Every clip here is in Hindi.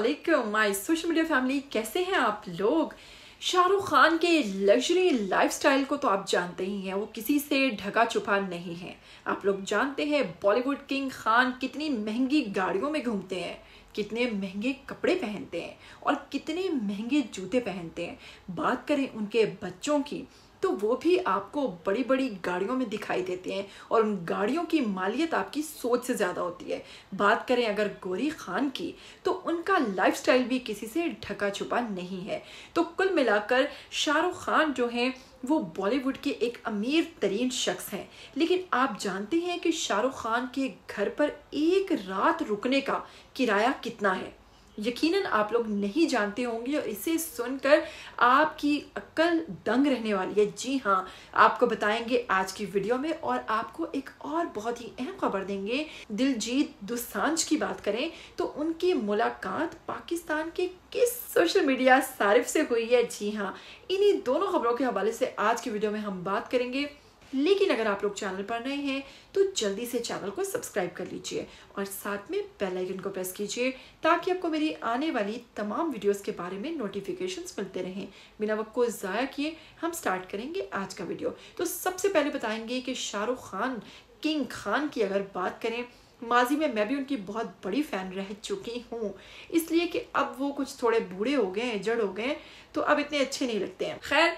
अस्सलामुअलैकुम माय सोशल मीडिया फैमिली, कैसे हैं आप लोग। शाहरुख खान के लग्जरी लाइफस्टाइल को तो आप जानते ही हैं, वो किसी से ढका छुपा नहीं है। आप लोग जानते हैं बॉलीवुड किंग खान कितनी महंगी गाड़ियों में घूमते हैं, कितने महंगे कपड़े पहनते हैं और कितने महंगे जूते पहनते हैं। बात करें उनके बच्चों की तो वो भी आपको बड़ी बड़ी गाड़ियों में दिखाई देते हैं और उन गाड़ियों की मालियत आपकी सोच से ज़्यादा होती है। बात करें अगर गौरी खान की तो उनका लाइफस्टाइल भी किसी से ढका छुपा नहीं है। तो कुल मिलाकर शाहरुख खान जो हैं वो बॉलीवुड के एक अमीर तरीन शख्स हैं। लेकिन आप जानते हैं कि शाहरुख खान के घर पर एक रात रुकने का किराया कितना है? यकीनन आप लोग नहीं जानते होंगे और इसे सुनकर आपकी अक्ल दंग रहने वाली है। जी हाँ, आपको बताएंगे आज की वीडियो में और आपको एक और बहुत ही अहम खबर देंगे। दिलजीत दोसांझ की बात करें तो उनकी मुलाकात पाकिस्तान के किस सोशल मीडिया सारिफ से हुई है। जी हाँ, इन्हीं दोनों खबरों के हवाले से आज की वीडियो में हम बात करेंगे। लेकिन अगर आप लोग चैनल पर नए हैं तो जल्दी से चैनल को सब्सक्राइब कर लीजिए और साथ में बेल आइकन को प्रेस कीजिए ताकि आपको मेरी आने वाली तमाम वीडियोस के बारे में नोटिफिकेशंस मिलते रहें। बिना वक्त को ज़ाया किए हम स्टार्ट करेंगे आज का वीडियो। तो सबसे पहले बताएंगे कि शाहरुख खान किंग खान की अगर बात करें, माजी में मैं भी उनकी बहुत बड़ी फ़ैन रह चुकी हूँ, इसलिए कि अब वो कुछ थोड़े बूढ़े हो गए हैं, जड़ हो गए हैं, तो अब इतने अच्छे नहीं लगते हैं। खैर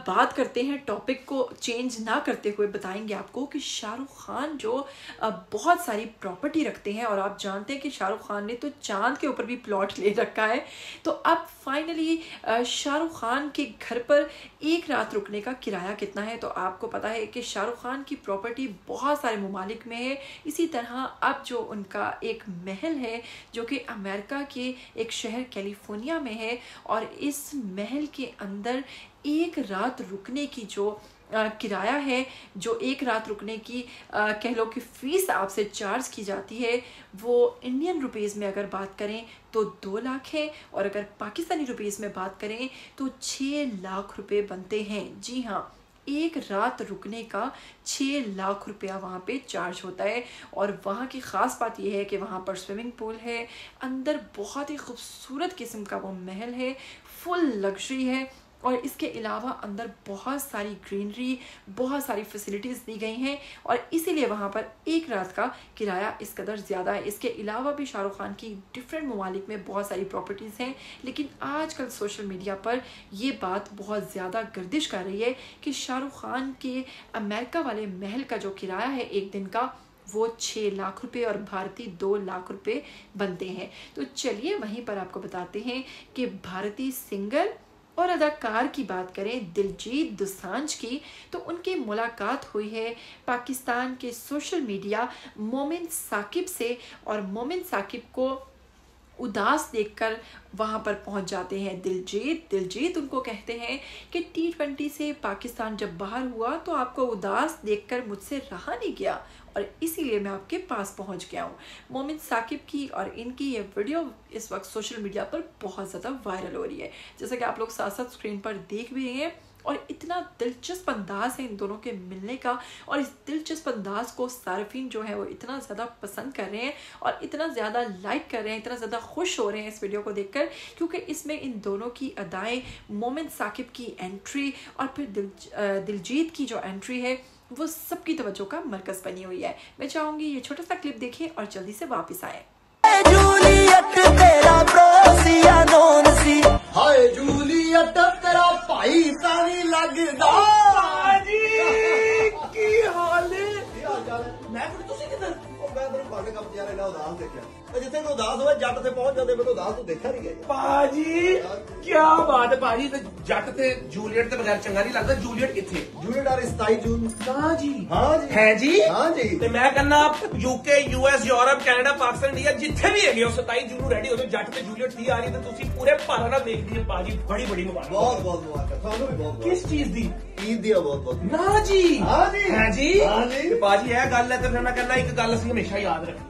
बात करते हैं, टॉपिक को चेंज ना करते हुए बताएंगे आपको कि शाहरुख खान जो बहुत सारी प्रॉपर्टी रखते हैं और आप जानते हैं कि शाहरुख खान ने तो चांद के ऊपर भी प्लॉट ले रखा है। तो अब फाइनली शाहरुख खान के घर पर एक रात रुकने का किराया कितना है? तो आपको पता है कि शाहरुख खान की प्रॉपर्टी बहुत सारे ममालिक में है। इसी तरह अब जो उनका एक महल है जो कि अमेरिका के एक शहर कैलिफोर्निया में है और इस महल के अंदर एक रात रुकने की जो किराया है, जो एक रात रुकने की कह लो कि फ़ीस आपसे चार्ज की जाती है, वो इंडियन रुपीज़ में अगर बात करें तो 2 लाख है और अगर पाकिस्तानी रुपीज़ में बात करें तो 6 लाख रुपए बनते हैं। जी हाँ, एक रात रुकने का 6 लाख रुपया वहाँ पे चार्ज होता है। और वहाँ की ख़ास बात यह है कि वहाँ पर स्विमिंग पूल है, अंदर बहुत ही खूबसूरत किस्म का वो महल है, फुल लग्जरी है और इसके अलावा अंदर बहुत सारी ग्रीनरी, बहुत सारी फैसिलिटीज़ दी गई हैं और इसीलिए वहाँ पर एक रात का किराया इस कदर ज़्यादा है। इसके अलावा भी शाहरुख खान की डिफरेंट ममालिक में बहुत सारी प्रॉपर्टीज़ हैं, लेकिन आजकल सोशल मीडिया पर ये बात बहुत ज़्यादा गर्दिश कर रही है कि शाहरुख खान के अमेरिका वाले महल का जो किराया है एक दिन का, वो 6 लाख रुपए और भारतीय 2 लाख रुपए बनते हैं। तो चलिए वहीं पर आपको बताते हैं कि भारतीय सिंगर और अदाकार की बात करें दिलजीत दोसांझ की तो उनकी मुलाकात हुई है पाकिस्तान के सोशल मीडिया मोमिन साकिब से और मोमिन साकिब को उदास देखकर वहाँ पर पहुँच जाते हैं दिलजीत उनको कहते हैं कि T20 से पाकिस्तान जब बाहर हुआ तो आपको उदास देखकर मुझसे रहा नहीं गया और इसीलिए मैं आपके पास पहुँच गया हूँ। मोमिन साकिब की और इनकी ये वीडियो इस वक्त सोशल मीडिया पर बहुत ज़्यादा वायरल हो रही है, जैसा कि आप लोग साथ साथ स्क्रीन पर देख भी रहे हैं। और इतना दिलचस्प अंदाज है इन दोनों के मिलने का और इस दिलचस्प अंदाज को सार्फिन जो है वो इतना ज़्यादा पसंद कर रहे हैं और इतना ज़्यादा लाइक कर रहे हैं, इतना ज़्यादा खुश हो रहे हैं इस वीडियो को देखकर, क्योंकि इसमें इन दोनों की अदाएँ, मोमिन साकिब की एंट्री और फिर दिलजीत की जो एंट्री है वो सबकी तवज्जो का मरकज़ बनी हुई है। मैं चाहूँगी ये छोटा सा क्लिप देखें और जल्दी से वापस आए। हाय जूलियट तेरा भाई सानी लगदा बाजी की हाल है। मैं कुछ तुसी किधर मैं तेरे बाले कब यार इना उदास देखा जिथे को उदास होवे जट ते पहुंच जाते मैं उदास तो देखा नहीं गया। बाजी क्या बात है बाजी, ते जट ते जूलियट ते बगैर चंगा नहीं लगदा। जूलियट किथे? जूलियट आ 27 जून। हां जी है जी हां जी। ते मैं कहना UK US Europe Canada Pakistan India जिथे भी है 27 जून रेडी हो जाओ। जट ते जूलियट थी आ रही ते तुसी पूरे भारत दा देख दी बाजी। बड़ी बड़ी मुबारक, बहुत बहुत मुबारक थानू भी बहुत। किस चीज दी? ईद दी बहुत बहुत ना जी हां जी है जी हां जी। ते बाजी यह गल है ते फिर मैं कहना एक गल असि हमेशा याद रखनी।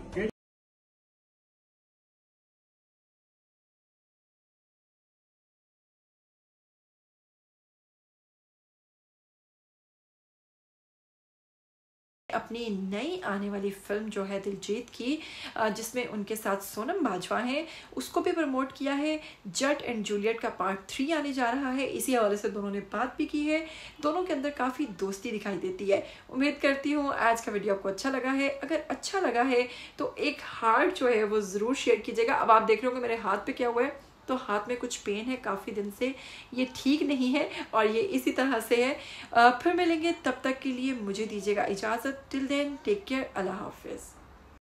अपनी नई आने वाली फिल्म जो है दिलजीत की, जिसमें उनके साथ सोनम बाजवा हैं, उसको भी प्रमोट किया है। जट एंड जूलियट का पार्ट 3 आने जा रहा है। इसी हवाले से दोनों ने बात भी की है। दोनों के अंदर काफ़ी दोस्ती दिखाई देती है। उम्मीद करती हूँ आज का वीडियो आपको अच्छा लगा है। अगर अच्छा लगा है तो एक हार्ट जो है वो ज़रूर शेयर कीजिएगा। अब आप देख रहे हो कि मेरे हाथ पे क्या हुआ है, तो हाथ में कुछ पेन है काफ़ी दिन से, ये ठीक नहीं है और ये इसी तरह से है। फिर मिलेंगे, तब तक के लिए मुझे दीजिएगा इजाज़त। टिल देन टेक केयर, अल्लाह हाफिज़।